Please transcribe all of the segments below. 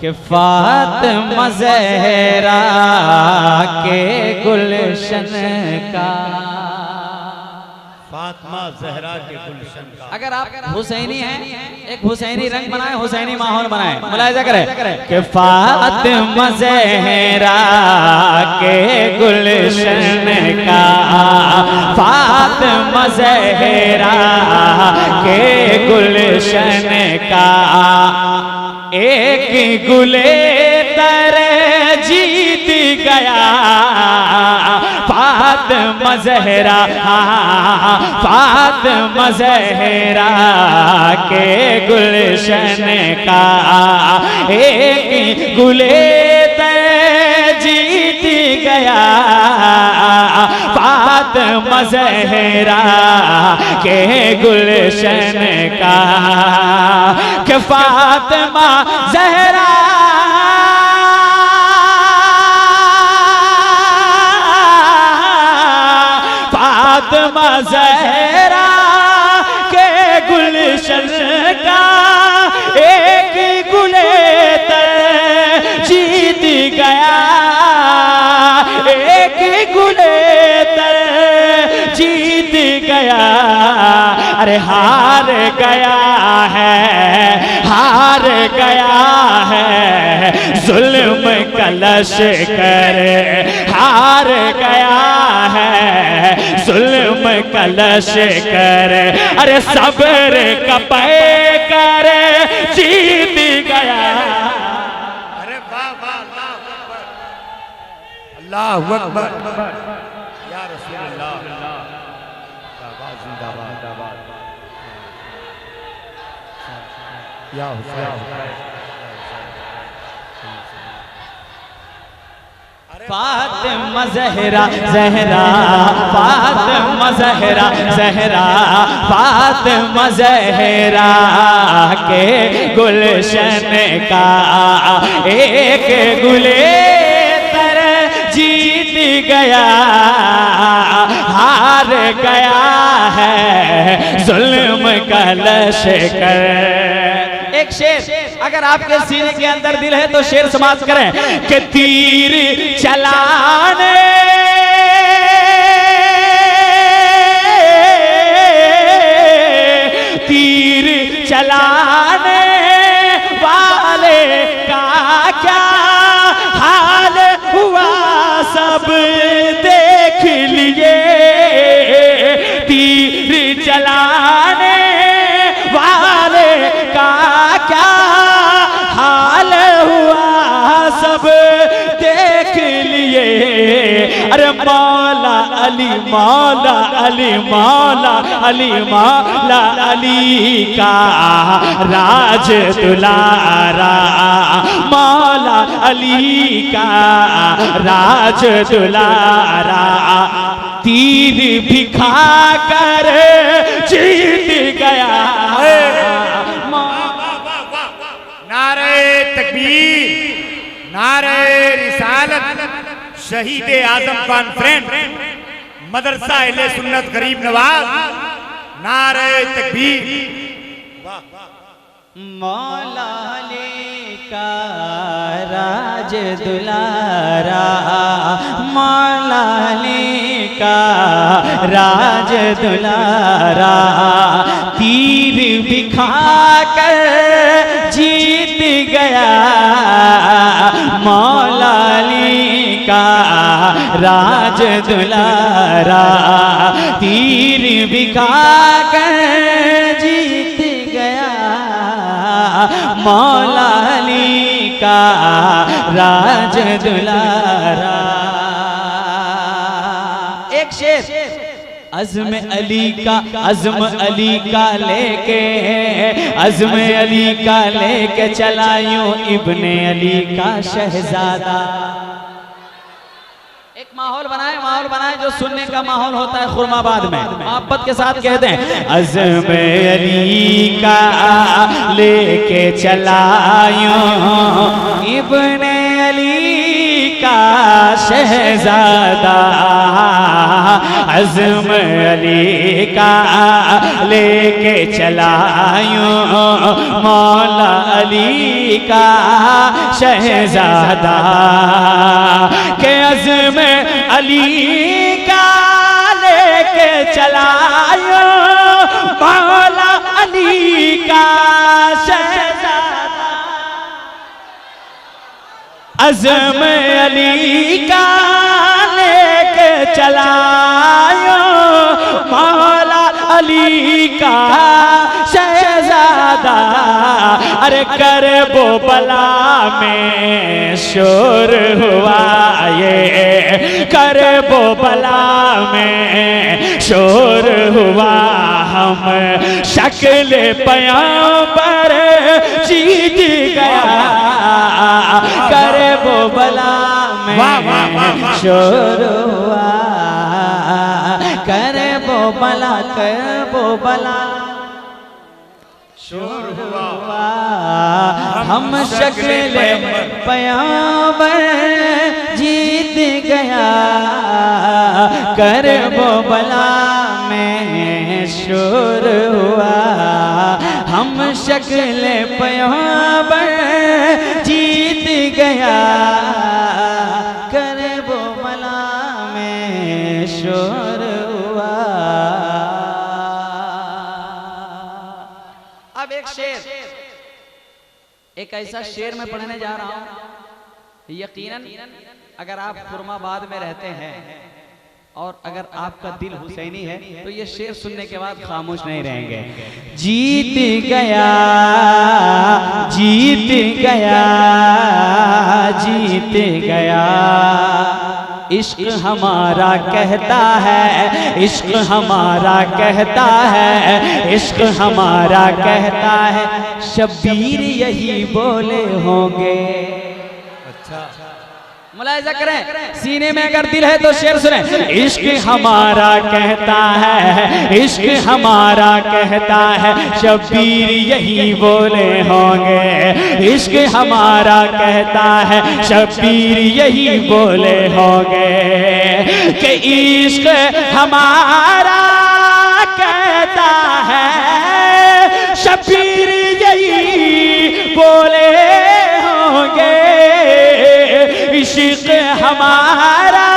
कि फातिमा ज़हरा के गुलशन का, फातिमा ज़हरा के गुलशन का। अगर आप हुसैनी हैं, एक हुसैनी रंग बनाए, हुसैनी माहौल बनाए, मुलाहिजा करें कि फातिमा ज़हरा के गुलशन का, फातिमा ज़हरा के गुलशन का, एक गुले तर जीत गया फातिमा ज़हरा, फातिमा ज़हरा के गुलशन का, एक गुले तर जीत गया फातिमा ज़हरा के गुलशन का, कि फातिमा ज़हरा फातिमा ज़हरा के गुलशन का, एक गुले तर जीत गया, एक गुले तर जीत गया, अरे हार गया है, हार गया है जुल्म का लश्कर, हार गया है जुल्म का लश्कर, अरे सब्र का पैकर जीत गया। अरे वाह वाह वाह, अल्लाहु अकबर या रसूल अल्लाह, जिंदाबाद या हुसैन। फातिमा ज़हरा ज़हरा फातिमा ज़हरा ज़हरा फातिमा ज़हरा के गुलशन का, एक गुले तर जीत गया, हार गया है जुल्म का लश्कर। एक शेर अगर आपके सीने के अंदर दिल है तो शेर समाप्त करें कि तीर चलाने तीर चलाने वाले का क्या हाल हुआ सब देख लिए, तीर चलाने वाले का क्या हाल हुआ सब देख लिए, अरे मौला अली मौला अली मौला अली मौला अली का राज दुलारा, मौला अली का राज दुलारा, तीर भी खाकर जीत गया। नारे तकबीर, नारे रिसालत, शहीद आजम कॉन्फ्रेंस, मदरसा अहले सुन्नत गरीब नवाज, नारे तकबीर। मौला अली का राज दुलारा, मौला अली का राज दुलारा, तीर भी खाकर जीत गया, मौला अली का राज दुलारा, तीर भी खाकर जीत गया, मौला अली का राज दुलारा। एक शेर अज़्म अली का, अज़्म अली का लेके, अज़्म अली का लेके चला यूं इब्ने अली का शहजादा। एक माहौल बनाए जो सुनने का माहौल होता है खुरमाबाद में, मोहब्बत के साथ कहते हैं अज़्म अली का लेके चला यूं इब्ने अली का शहजादा, अज़्म अली का लेके चलायूं मौला अली का शहजादा के अज़्म अली का लेके चलायूं मौला अली का शहजादा अज़्म अली का लेके चलायो मौला अली का शहजादा अरे कर वो बला में शोर हुआ ये कर वो बला में शोर हुआ हम शक्ल पैगंबर जीत गया कर वो बला में शोर हुआ कर वो बला शोर हुआ हम शक्ल पैगंबर जीत गया कर वो बला में शोर हुआ हम शक्ल पैगंबर जीत गया कर वो बला में शोर हुआ। अब एक शेर एक ऐसा शेर मैं पढ़ने जा रहा हूं यकीनन अगर आप खुरमाबाद में रहते हैं और अगर आपका दिल हुसैनी है तो ये शेर सुनने के बाद खामोश नहीं रहेंगे। जीत गया जीत गया जीत गया इश्क हमारा कहता है इश्क हमारा कहता है इश्क हमारा कहता है शब्बीर यही बोले होंगे। अच्छा मुलाहिजा करें सीने में अगर दिल है तो शेर सुने। इश्क हमारा कहता है इश्क हमारा कहता है शब्बीर यही बोले होंगे इश्क हमारा कहता है शब्बीर यही बोले होंगे कि इश्क हमारा कहता है शब्बीर यही बोले होंगे इश्क हमारा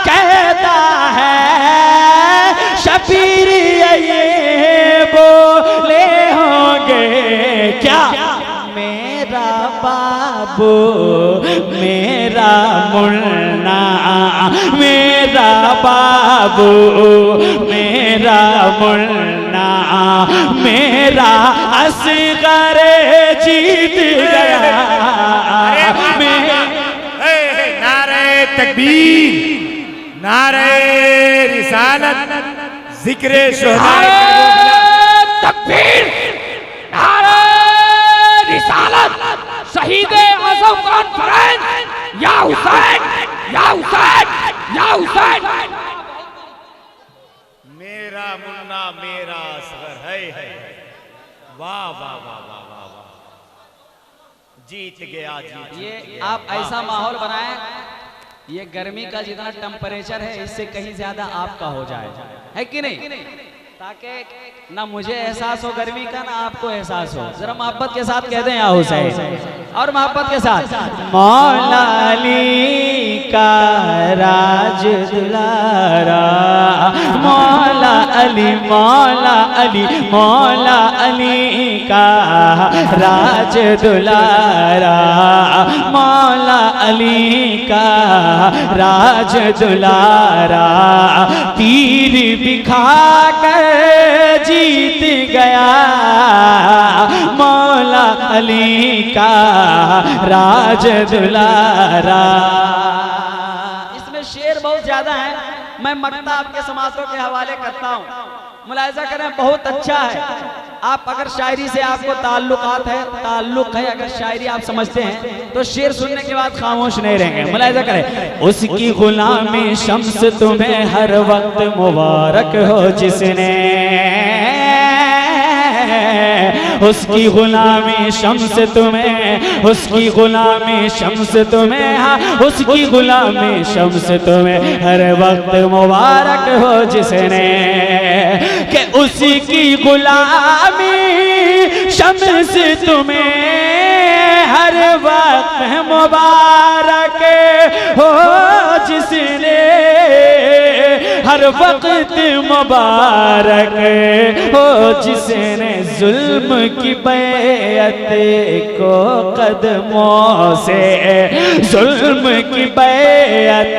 कहता है शबीर ये बोले होंगे क्या मेरा बाबू मेरा मुन्ना मेरा बाबू मेरा मुन्ना मेरा असगर जीत गया तकबीर नारे रिसालत जिक्र शोहदा तकबीर नारे रिसालत शहीद आज़म कॉन्फ्रेंस या हुसैन या हुसैन या हुसैन मेरा मुन्ना मेरा असगर है वाह वाह वाह वाह वाह जीत गया जीत ये आप ऐसा माहौल बनाएं ये गर्मी का जितना टेम्परेचर है इससे कहीं ज्यादा आपका हो जाए है कि नहीं ताकि ना मुझे एहसास हो गर्मी का ना आपको एहसास हो। जरा मोहब्बत के साथ कह दें या हुसैन और मोहब्बत के साथ मौला अली का राज दुलारा मौला अली मौला अली मौला अली का राज दुलारा मौला अली का राज दुलारा तीर दिखा कर जीत गया मौला अली का राज दुलारा। इसमें शेर बहुत ज्यादा है मैं मक्ता आपके समासों के हवाले करता हूँ मुलाहिजा करें बहुत अच्छा है। आप अगर शायरी से आपको ताल्लुक है अगर शायरी आप समझते हैं तो शेर सुनने के बाद खामोश नहीं रहेंगे। मुलाहिजा करें उसकी गुलामी शम्स तुम्हें हर वक्त मुबारक हो जिसने उसकी गुलामी शम्स तुम्हें, उसकी गुलामी शम्स तुम्हें, हाँ उसकी गुलामी शम्स तुम्हें हर वक्त मुबारक हो जिसने, कि उसी की गुलामी शम्स तुम्हें हर वक्त मुबारक हो जिसने, हर वक्त मुबारक हो जिसने जुल्म की बैअत को कदमों से, जुल्म की बैअत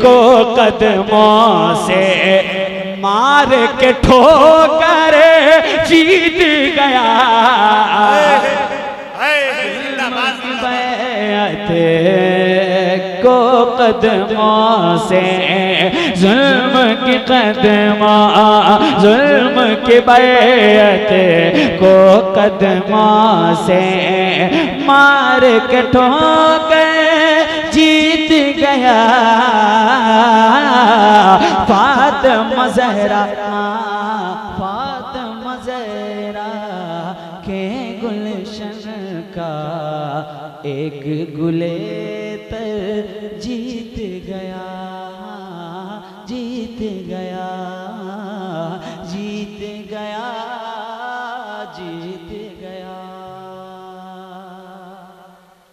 को कदमों से मार के ठोकर जीत गया, बैअत को कदमों से, जुल्म की कदमों, जुल्म की बैअत को कदमों से मार के ठोकर जीत गया। फातिमा ज़हरा, फातिमा ज़हरा के गुलशन का एक गुलेतर जीत गया, जीत गया, जीत गया, जीत